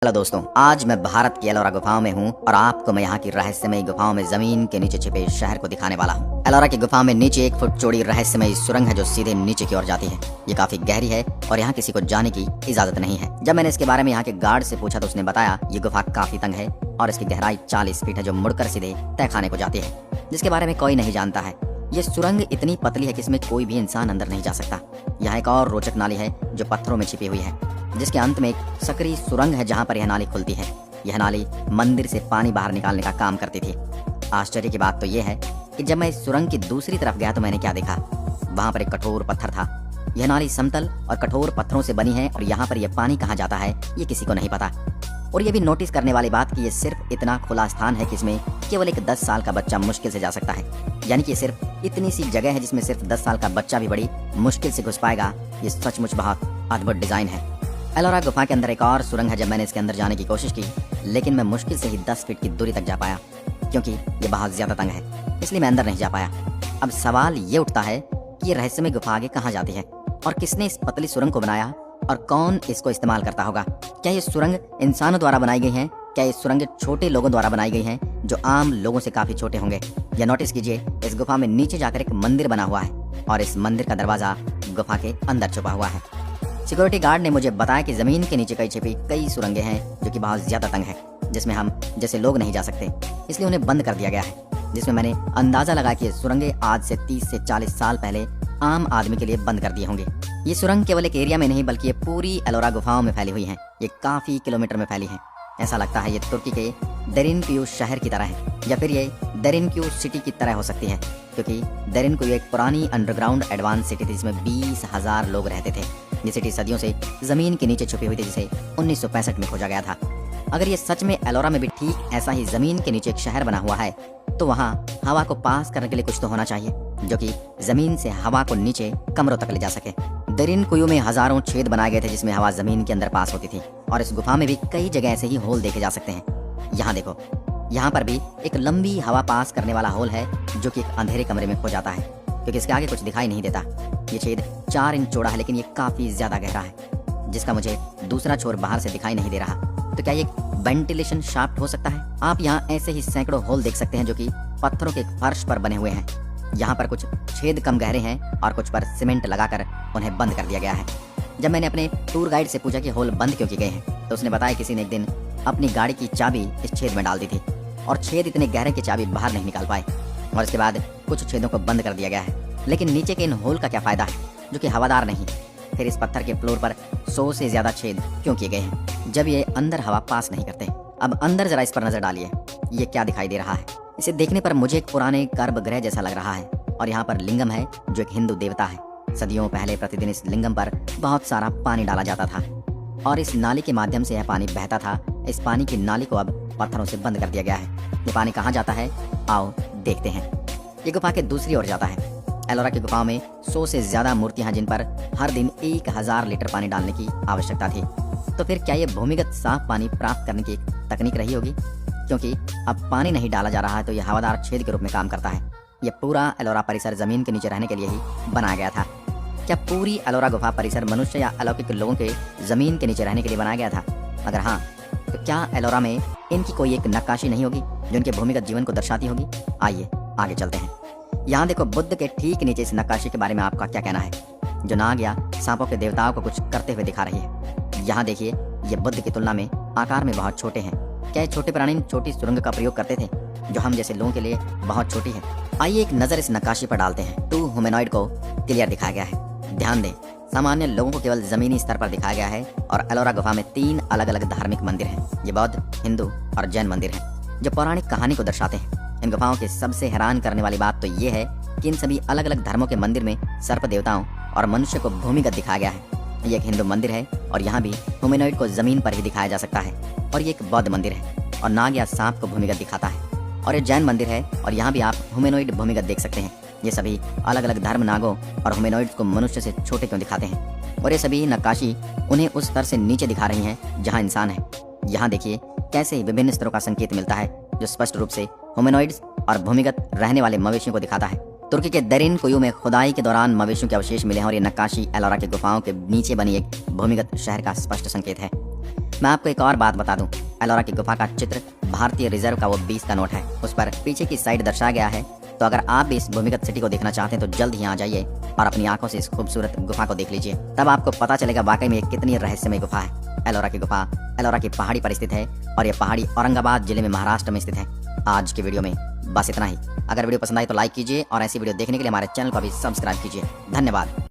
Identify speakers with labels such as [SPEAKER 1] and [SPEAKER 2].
[SPEAKER 1] Hello दोस्तों, आज मैं भारत की एलोरा गुफाओं में हूँ और आपको मैं यहाँ की रहस्यमयी गुफाओं में जमीन के नीचे छिपे शहर को दिखाने वाला हूँ। एलोरा की गुफा में नीचे 1 फुट चौड़ी रहस्यमयी सुरंग है जो सीधे नीचे की ओर जाती है। ये काफी गहरी है और यहाँ किसी को जाने की इजाजत नहीं है। जब मैंने इसके बारे में यहाँ के गार्ड से पूछा तो उसने बताया ये गुफा काफी तंग है और इसकी गहराई 40 फीट है जो मुड़कर सीधे तहखाने को जाती है, जिसके बारे में कोई नहीं जानता है। ये सुरंग इतनी पतली है कि इसमें कोई भी इंसान अंदर नहीं जा सकता। यहाँ एक और रोचक नाली है जो पत्थरों में छिपी हुई है, जिसके अंत में एक सकरी सुरंग है जहाँ पर यह नाली खुलती है। यह नाली मंदिर से पानी बाहर निकालने का काम करती थी। आश्चर्य की बात तो यह है कि जब मैं इस सुरंग की दूसरी तरफ गया तो मैंने क्या देखा। वहाँ पर एक कठोर पत्थर था। यह नाली समतल और कठोर पत्थरों से बनी है और यहाँ पर यह पानी कहाँ जाता है ये किसी को नहीं पता। और ये भी नोटिस करने वाली बात कि ये सिर्फ इतना खुला स्थान है कि इसमें केवल एक 10 साल का बच्चा मुश्किल से जा सकता है। यानी कि सिर्फ इतनी सी जगह है जिसमें सिर्फ 10 साल का बच्चा भी बड़ी मुश्किल से घुस पाएगा। ये सचमुच बहुत अद्भुत डिजाइन है। एलोरा गुफा के अंदर एक और सुरंग है। जब मैंने इसके अंदर जाने की कोशिश की लेकिन मैं मुश्किल से ही 10 फीट की दूरी तक जा पाया, क्योंकि ये बहुत ज्यादा तंग है, इसलिए मैं अंदर नहीं जा पाया। अब सवाल ये उठता है कि ये रहस्यमय गुफा आगे कहाँ जाती है और किसने इस पतली सुरंग को बनाया और कौन इसको इस्तेमाल करता होगा। क्या ये सुरंग इंसानों द्वारा बनाई गई है? क्या ये सुरंग छोटे लोगों द्वारा बनाई गई है जो आम लोगों से काफी छोटे होंगे? या नोटिस कीजिए, इस गुफा में नीचे जाकर एक मंदिर बना हुआ है और इस मंदिर का दरवाजा गुफा के अंदर छुपा हुआ है। सिक्योरिटी गार्ड ने मुझे बताया कि जमीन के नीचे कई सुरंगें हैं जो कि बहुत ज्यादा तंग है, जिसमें हम जैसे लोग नहीं जा सकते, इसलिए उन्हें बंद कर दिया गया है। जिसमें मैंने अंदाजा लगाया कि सुरंगें आज से 30 से 40 साल पहले आम आदमी के लिए बंद कर दिए होंगे। ये सुरंग केवल एक एरिया में नहीं बल्कि ये पूरी एलोरा गुफाओं में फैली हुई है। ये काफी किलोमीटर में फैली है। ऐसा लगता है ये तुर्की के देरिनकुयु शहर की तरह है या फिर ये देरिनकुयु सिटी की तरह हो सकती है, क्योंकि देरिनकुयु एक पुरानी अंडरग्राउंड एडवांस सिटी थी जिसमें 20,000 लोग रहते थे। ये सिटी सदियों से जमीन के नीचे छुपी हुई थी, जिसे 1965 में खोजा गया था। अगर ये सच में एलोरा में भी ठीक ऐसा ही जमीन के नीचे एक शहर बना हुआ है तो वहाँ हवा को पास करने के लिए कुछ तो होना चाहिए जो कि जमीन से हवा को नीचे कमरों तक ले जा सके। देरिनकुयु में हजारों छेद बनाए गए थे जिसमें हवा जमीन के अंदर पास होती थी और इस गुफा में भी कई जगह ऐसे ही होल देखे जा सकते हैं। यहाँ देखो, यहाँ पर भी एक लंबी हवा पास करने वाला होल है जो कि एक अंधेरे कमरे में खो जाता है, क्योंकि इसके आगे कुछ दिखाई नहीं देता। ये छेद 4 इंच चौड़ा है लेकिन ये काफी ज्यादा गहरा है, जिसका मुझे दूसरा छोर बाहर से दिखाई नहीं दे रहा। तो क्या ये वेंटिलेशन शाफ्ट हो सकता है? आप यहाँ ऐसे ही सैकड़ों होल देख सकते हैं जो कि पत्थरों के फर्श पर बने हुए हैं। यहाँ पर कुछ छेद कम गहरे हैं और कुछ पर सीमेंट लगाकर उन्हें बंद कर दिया गया है। जब मैंने अपने टूर गाइड से पूछा कि होल बंद क्यों किए गए हैं तो उसने बताया किसी ने एक दिन अपनी गाड़ी की चाबी इस छेद में डाल दी थी और छेद इतने गहरे कि चाबी बाहर नहीं निकाल पाए और इसके बाद कुछ छेदों को बंद कर दिया गया है। लेकिन नीचे के इन होल का क्या फायदा है जो कि हवादार नहीं? फिर इस पत्थर के फ्लोर पर 100 से ज्यादा छेद क्यों किए गए हैं जब ये अंदर हवा पास नहीं करते? अब अंदर जरा इस पर नजर डालिए, ये क्या दिखाई दे रहा है? इसे देखने पर मुझे एक पुराने गर्भगृह जैसा लग रहा है और यहाँ पर लिंगम है जो एक हिंदू देवता है। सदियों पहले प्रतिदिन इस लिंगम पर बहुत सारा पानी डाला जाता था और इस नाली के माध्यम से यह पानी बहता था। इस पानी की नाली को अब पत्थरों से बंद कर दिया गया है। ये पानी कहाँ जाता है, आओ देखते हैं। ये गुफा के दूसरी ओर जाता है। एलोरा की गुफा में 100 से ज्यादा मूर्तियां जिन पर हर दिन 1000 लीटर पानी डालने की आवश्यकता थी। तो फिर क्या ये भूमिगत साफ पानी प्राप्त करने की एक तकनीक रही होगी? क्योंकि अब पानी नहीं डाला जा रहा है तो यह हवादार छेद के रूप में काम करता है। यह पूरा एलोरा परिसर जमीन के नीचे रहने के लिए ही बनाया गया था। क्या पूरी एलोरा गुफा परिसर मनुष्य या अलौकिक लोगों के जमीन के नीचे रहने के लिए बनाया गया था? अगर हाँ, तो क्या एलोरा में इनकी कोई एक नक्काशी नहीं होगी जो इनके भूमिगत जीवन को दर्शाती होगी? आइए आगे चलते हैं। यहाँ देखो, बुद्ध के ठीक नीचे इस नक्काशी के बारे में आपका क्या कहना है, जो नाग या सांपों के देवताओं को कुछ करते हुए दिखा रही है? यहाँ देखिए, ये बुद्ध की तुलना में आकार में बहुत छोटे हैं। क्या ये छोटे प्राणी छोटी सुरंग का प्रयोग करते थे जो हम जैसे लोगों के लिए बहुत छोटी है? आइए एक नजर इस नक्काशी पर डालते हैं। 2 ह्यूमनॉइड को क्लियर दिखाया गया है। ध्यान दें, सामान्य लोगों को केवल जमीनी स्तर पर दिखाया गया है और एलोरा गुफा में 3 अलग अलग धार्मिक मंदिर हैं। ये बौद्ध, हिंदू और जैन मंदिर हैं जो पौराणिक कहानी को दर्शाते हैं। इन गुफाओं की सबसे हैरान करने वाली बात तो ये है कि इन सभी अलग अलग धर्मों के मंदिर में सर्प देवताओं और मनुष्य को भूमिगत दिखाया गया है। ये एक हिंदू मंदिर है और यहाँ भी ह्यूमनॉइड को जमीन पर ही दिखाया जा सकता है, और ये एक बौद्ध मंदिर है और नाग या सांप को भूमिगत दिखाता है। और ये जैन मंदिर है और यहाँ भी आप ह्यूमनॉइड भूमिगत देख सकते हैं। ये सभी अलग अलग धर्म नागों और ह्यूमनॉइड्स को मनुष्य से छोटे क्यों दिखाते हैं, और ये सभी नक्काशी उन्हें उस स्तर से नीचे दिखा रही हैं जहाँ इंसान है। यहाँ देखिए कैसे विभिन्न स्तरों का संकेत मिलता है जो स्पष्ट रूप से ह्यूमनॉइड्स और भूमिगत रहने वाले मवेशियों को दिखाता है। तुर्की के देरिनकुयु में खुदाई के दौरान मवेशियों के अवशेष मिले हैं और ये नक्काशी एलोरा की गुफाओं के नीचे बनी एक भूमिगत शहर का स्पष्ट संकेत है। मैं आपको एक और बात बता दूं, एलोरा की गुफा का चित्र भारतीय रिजर्व का वो 20 का नोट है, उस पर पीछे की साइड दर्शाया गया है। तो अगर आप भी इस भूमिगत सिटी को देखना चाहते हैं तो जल्द ही यहाँ जाइए और अपनी आंखों से इस खूबसूरत गुफा को देख लीजिए। तब आपको पता चलेगा वाकई में ये कितनी रहस्यमय गुफा है। एलोरा की गुफा एलोरा की पहाड़ी पर स्थित है और ये पहाड़ी औरंगाबाद जिले में महाराष्ट्र में स्थित है। आज की वीडियो में बस इतना ही। अगर वीडियो पसंद आई तो लाइक कीजिए और ऐसी वीडियो देखने के लिए हमारे चैनल को भी सब्सक्राइब कीजिए। धन्यवाद।